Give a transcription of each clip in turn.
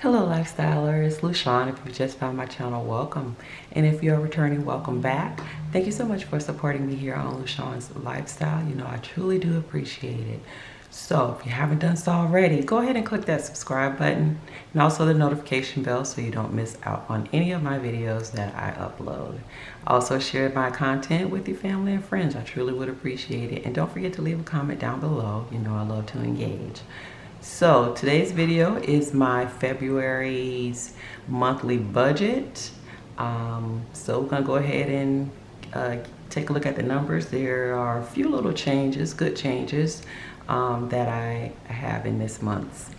Hello lifestylers, Lushawn. If you just found my channel, welcome. And if you're returning, welcome back. Thank you so much for supporting me here on Lushawn's Lifestyle. You know, I truly do appreciate it. So if you haven't done so already, go ahead and click that subscribe button and also the notification bell so you don't miss out on any of my videos that I upload. Also share my content with your family and friends. I truly would appreciate it. And don't forget to leave a comment down below. You know I love to engage. So today's video is my February's monthly budget. So we're gonna go ahead and take a look at the numbers. There are a few little changes, good changes, that I have in this month's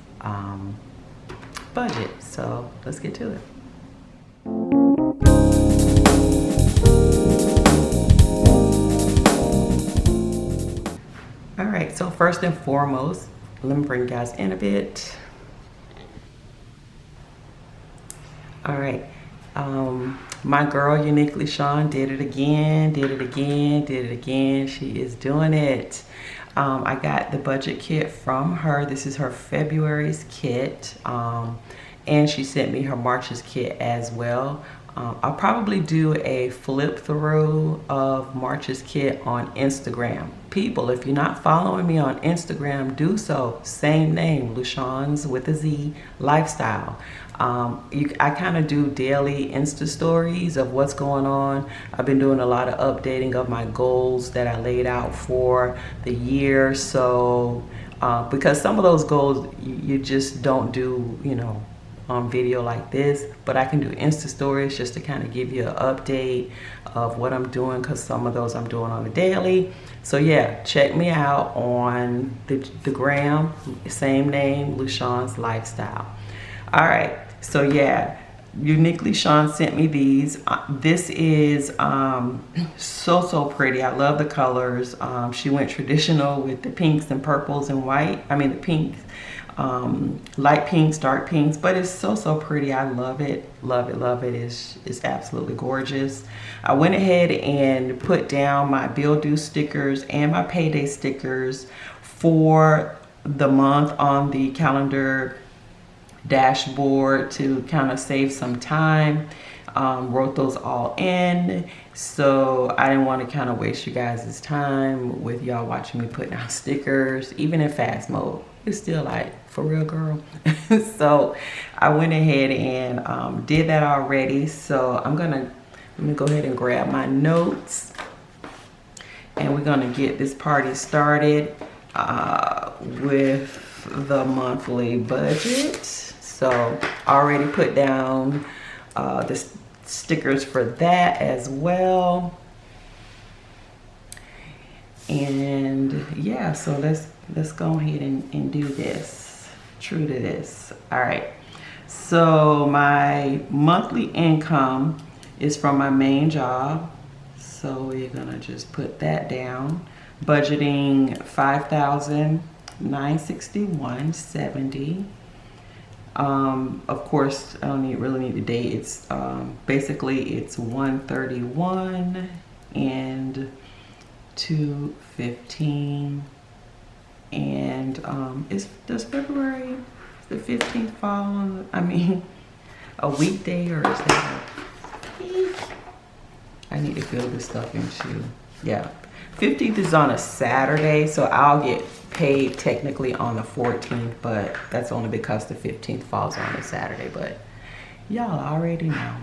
budget. So let's get to it. All right, so first and foremost, let me bring you guys in a bit. All right, my girl Uniquely Lushawn did it again. She is doing it. I got the budget kit from her. This is her February's kit, and she sent me her March's kit as well. I'll probably do a flip through of March's kit on Instagram. People, if you're not following me on Instagram, do so. Same name, Lushawn's with a Z Lifestyle. I kind of do daily Insta stories of what's going on. I've been doing a lot of updating of my goals that I laid out for the year. So because some of those goals you just don't do, you know, on video like this, but I can do Insta stories just to kind of give you an update of what I'm doing, because some of those I'm doing on a daily. So yeah, check me out on the gram, same name, Lushawn's Lifestyle. All right, so yeah, Uniquely Lushawn sent me these. This is so pretty. I love the colors. She went traditional with the pinks and purples and white. I mean the pinks, light pinks, dark pinks, but it's so pretty. I love it. It's absolutely gorgeous. I went ahead and put down my bill due stickers and my payday stickers for the month on the calendar dashboard to kind of save some time. Wrote those all in, so I didn't want to kind of waste you guys' time with y'all watching me put down stickers, even in fast mode. It's still like, for real, girl. So I went ahead and did that already. So let me go ahead and grab my notes, and we're gonna get this party started with the monthly budget. So I already put down the stickers for that as well. And yeah, so let's go ahead and do this, true to this. All right, so my monthly income is from my main job, so we're gonna just put that down. Budgeting $5,961.70. Of course, I don't really need the date. It's basically it's 1/31 and 2/15, and does February the 15th fall on, I mean, a weekday, or is that I need to fill this stuff into, yeah, 15th is on a Saturday, so I'll get paid technically on the 14th, but that's only because the 15th falls on a Saturday, but y'all already know.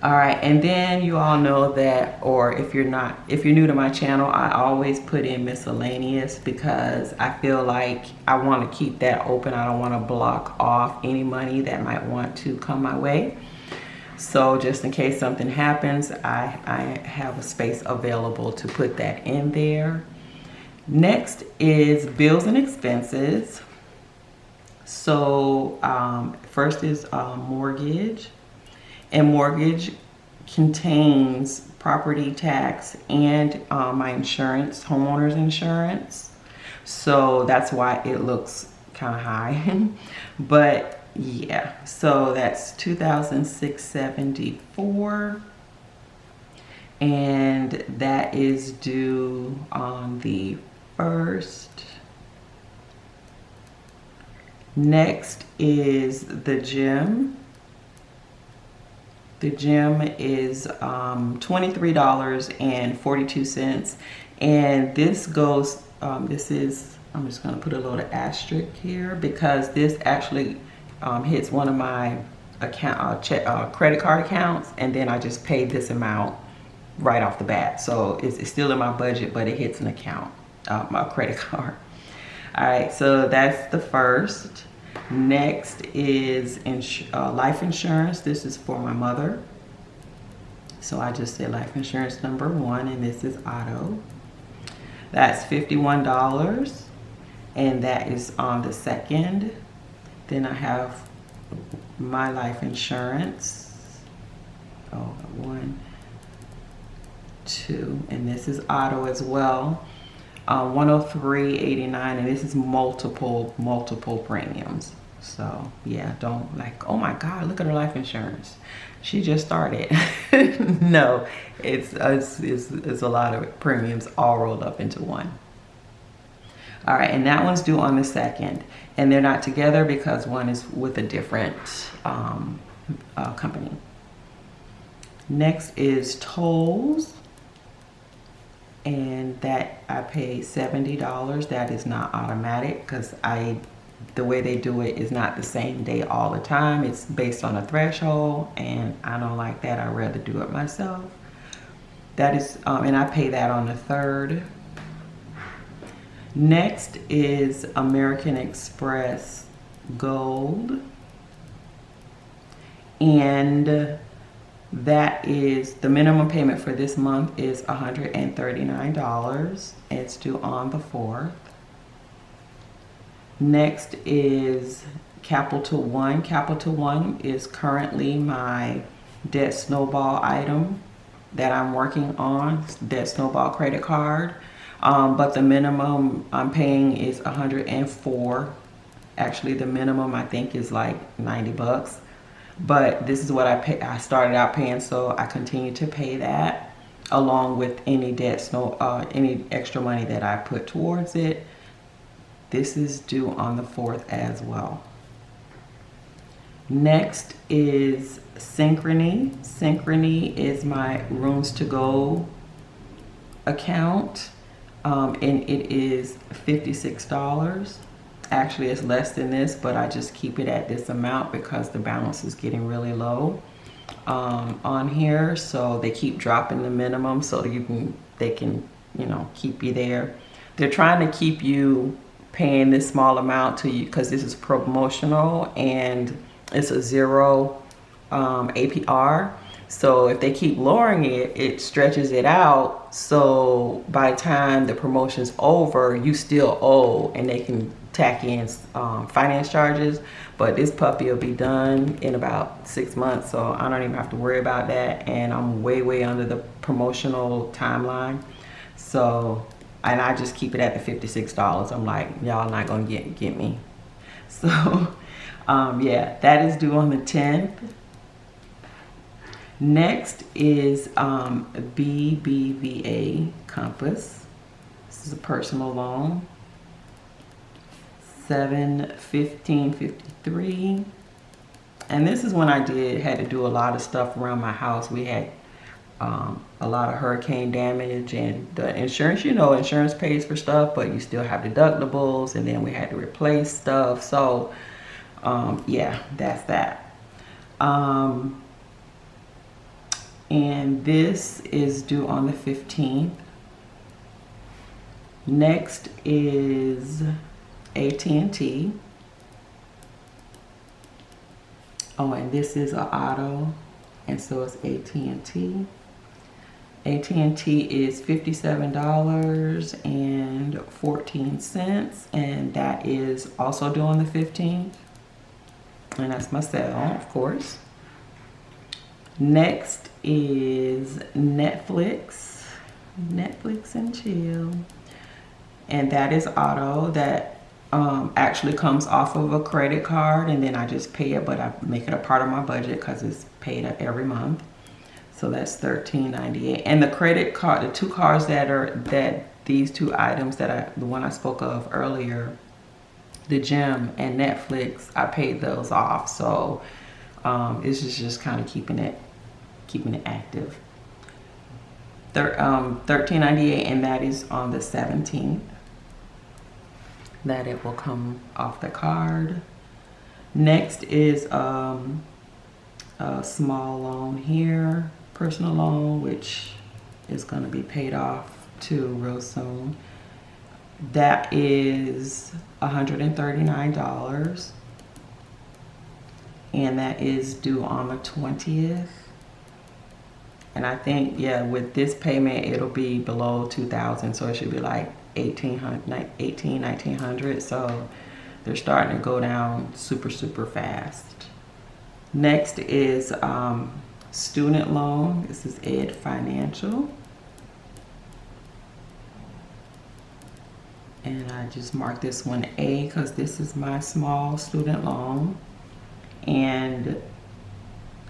All right, and then you all know that, or if you're new to my channel, I always put in miscellaneous because I feel like I want to keep that open. I don't want to block off any money that might want to come my way. So just in case something happens, I have a space available to put that in there. Next is bills and expenses. So first is mortgage, and mortgage contains property tax and my insurance, homeowner's insurance. So that's why it looks kind of high. But yeah, so that's $2,674, and that is due on the 1st. Next is the gym. The gym is $23.42, and this goes, this is, I'm just gonna put a little asterisk here because this actually hits one of my credit card accounts, and then I just paid this amount right off the bat. So it's still in my budget, but it hits an account, my credit card. All right, so that's the first. Next is life insurance. This is for my mother. So I just said life insurance number 1, and this is auto. That's $51, and that is on the 2nd. Then I have my life insurance. Oh, 1, 2, and this is auto as well. $103.89, and this is multiple premiums. So yeah, don't like, oh my god, look at her life insurance, she just started. No, it's a lot of premiums all rolled up into one. All right, and that one's due on the 2nd, and they're not together because one is with a different company. Next is tolls, and that I pay $70. That is not automatic because the way they do it is not the same day all the time. It's based on a threshold, and I don't like that. I'd rather do it myself. That is, and I pay that on the 3rd. Next is American Express Gold, and that is, the minimum payment for this month is $139. It's due on the 4th. Next is Capital One. Capital One is currently my debt snowball item that I'm working on, debt snowball credit card. But the minimum I'm paying is $104. Actually, the minimum I think is like $90. But this is what I started out paying, so I continue to pay that along with any any extra money that I put towards it. This is due on the 4th as well. Next is Synchrony. Synchrony is my Rooms to Go account, and it is $56. Actually, it's less than this, but I just keep it at this amount because the balance is getting really low on here. So they keep dropping the minimum so they can keep you there. They're trying to keep you paying this small amount to you because this is promotional and it's a 0 APR. So if they keep lowering it, it stretches it out. So by the time the promotion's over, you still owe, and they can tack in finance charges. But this puppy will be done in about 6 months, so I don't even have to worry about that. And I'm way under the promotional timeline. So, and I just keep it at the $56. I'm like, y'all not gonna get me. So yeah, that is due on the 10th. Next is BBVA Compass. This is a personal loan. $715.53, and this is when I had to do a lot of stuff around my house. We had a lot of hurricane damage, and the insurance, insurance pays for stuff, but you still have deductibles, and then we had to replace stuff. So yeah, that's that. And this is due on the 15th. Next is AT&T. Oh, and this is an auto, and so it's AT&T. AT&T is $57.14, and that is also due on the 15th. And that's my cell, of course. Next is Netflix and chill, and that is auto. That actually comes off of a credit card, and then I just pay it, but I make it a part of my budget because it's paid every month. So that's $13.98. And the credit card, the two cards these two items the one I spoke of earlier, the gym and Netflix, I paid those off. So this is just kind of keeping it active. $13.98, and that is on the 17th that it will come off the card. Next is a small loan here, personal loan, which is going to be paid off too real soon. That is $139, and that is due on the 20th. And I think, yeah, with this payment, it'll be below $2,000, so it should be like $1,900. So they're starting to go down super fast. Next is student loan. This is Ed Financial. And I just marked this one A because this is my small student loan. And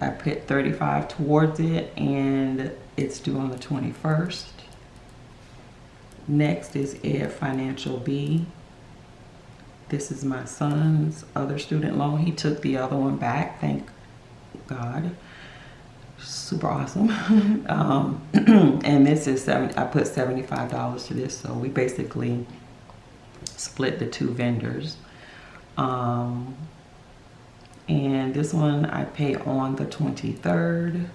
I put $35 towards it, and it's due on the 21st. Next is Ed Financial B. This is my son's other student loan. He took the other one back, thank God. Super awesome. And this is I put $75 to this, so we basically split the two vendors. And this one I pay on the 23rd.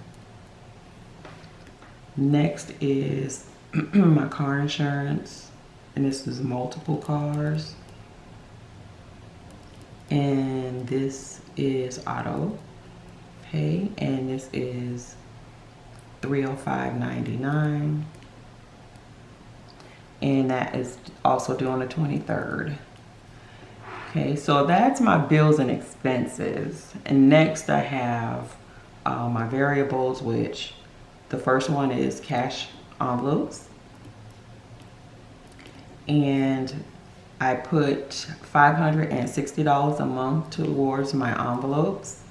Next is my car insurance, and this is multiple cars. And this is auto pay, and this is $305.99, and that is also due on the 23rd. Okay, so that's my bills and expenses. And next I have my variables, which the first one is cash envelopes. And I put $560 a month towards my envelopes.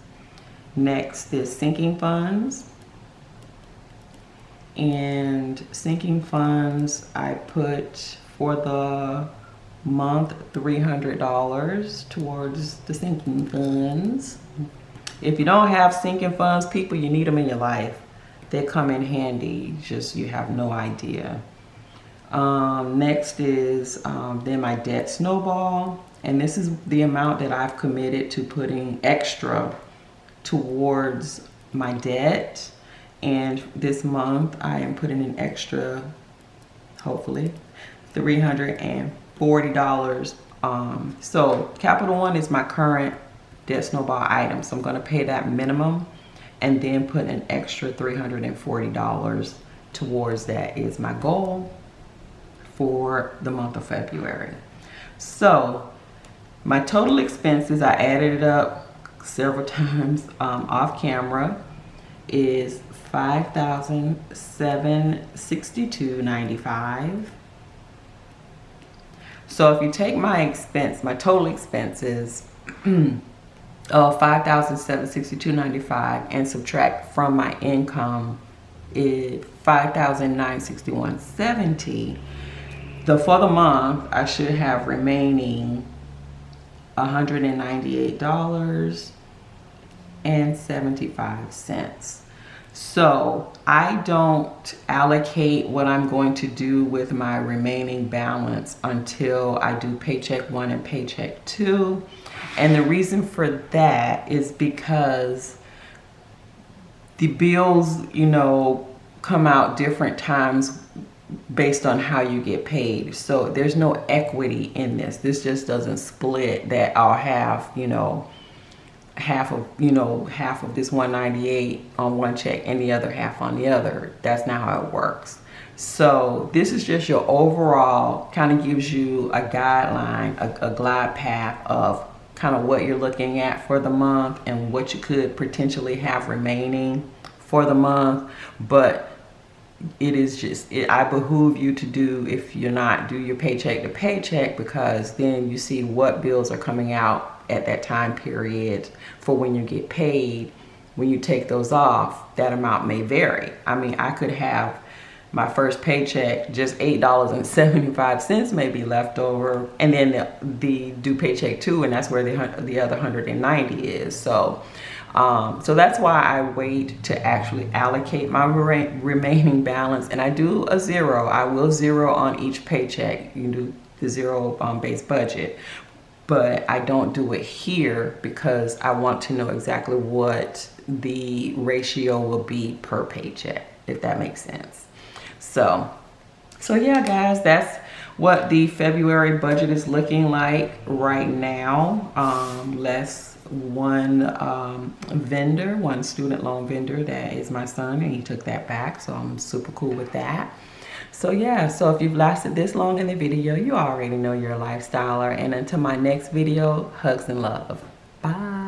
Next is sinking funds. And sinking funds, I put for the month $300 towards the sinking funds. If you don't have sinking funds, people, you need them in your life. They come in handy, just you have no idea. Next is then my debt snowball, and this is the amount that I've committed to putting extra towards my debt. And this month I am putting an extra, hopefully, $340. So Capital One is my current debt snowball item, so I'm going to pay that minimum and then put an extra $340 towards that is my goal for the month of February. So my total expenses, I added it up several times off camera, is $5,762.95. So if you take my total expenses of $5,762.95 and subtract from my income is $5,961.70, for the month I should have remaining $198.75. So I don't allocate what I'm going to do with my remaining balance until I do paycheck 1 and paycheck 2. And the reason for that is because the bills, you know, come out different times based on how you get paid. So there's no equity in this. This just doesn't split that I'll have, you know, half of this 198 on one check and the other half on the other. That's not how it works. So this is just your overall, kind of gives you a guideline, a glide path of kind of what you're looking at for the month and what you could potentially have remaining for the month. But it is just, I behoove you to do, if you're not, do your paycheck to paycheck, because then you see what bills are coming out at that time period for when you get paid. When you take those off, that amount may vary. I mean, I could have my first paycheck, just $8.75 may be left over, and then the due paycheck too, and that's where the other 190 is. So so that's why I wait to actually allocate my remaining balance, and I do a zero. I will zero on each paycheck. You do the zero based budget, but I don't do it here because I want to know exactly what the ratio will be per paycheck, if that makes sense. So yeah, guys, that's what the February budget is looking like right now. Less one vendor, one student loan vendor that is my son, and he took that back, so I'm super cool with that. So yeah, so if you've lasted this long in the video, you already know you're a lifestyler. And until my next video, hugs and love. Bye.